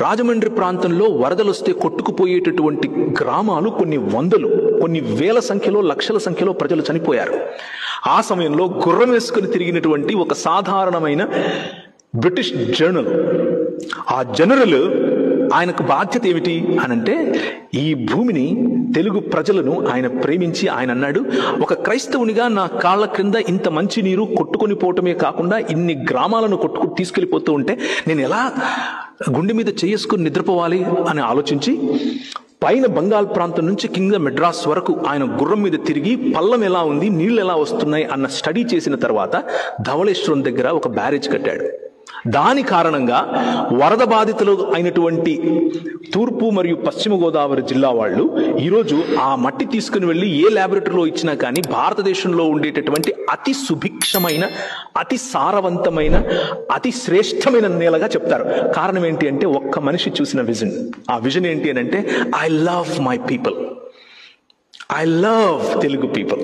రాజమండ్రి ప్రాంతంలో వరదలు వస్తే కొట్టుకుపోయేటటువంటి గ్రామాలు కొన్ని వందలు, కొన్ని వేల సంఖ్యలో, లక్షల సంఖ్యలో ప్రజలు చనిపోయారు. ఆ సమయంలో గుర్రం వేసుకుని తిరిగినటువంటి ఒక సాధారణమైన బ్రిటిష్ జనరల్, ఆ జనరల్ ఆయనకు బాధ్యత ఏమిటి అనంటే, ఈ భూమిని, తెలుగు ప్రజలను ఆయన ప్రేమించి ఆయన అన్నాడు, ఒక క్రైస్తవునిగా నా కాళ్ళ క్రింద ఇంత మంచి నీరు కొట్టుకొని పోవటమే కాకుండా ఇన్ని గ్రామాలను తీసుకెళ్ళిపోతూ ఉంటే నేను ఎలా గుండె మీద చేసుకుని నిద్రపోవాలి అని ఆలోచించి పైన బంగాల్ ప్రాంతం నుంచి కింద మెడ్రాస్ వరకు ఆయన గుర్రం మీద తిరిగి పల్లం ఎలా ఉంది, నీళ్ళు ఎలా వస్తున్నాయి అన్న స్టడీ చేసిన తర్వాత ధవళేశ్వరం దగ్గర ఒక బ్యారేజ్ కట్టాడు. దాని కారణంగా వరద బాధితులు అయినటువంటి తూర్పు మరియు పశ్చిమ గోదావరి జిల్లా వాళ్ళు ఈరోజు ఆ మట్టి తీసుకుని వెళ్ళి ఏ ల్యాబొరేటరీలో ఇచ్చినా కానీ భారతదేశంలో ఉండేటటువంటి అతి సుభిక్షమైన, అతి సారవంతమైన, అతి శ్రేష్టమైన నేలగా చెప్తారు. కారణం ఏంటి అంటే, ఒక్క మనిషి చూసిన విజన్. ఆ విజన్ ఏంటి అని అంటే, I love my people, I love Telugu people.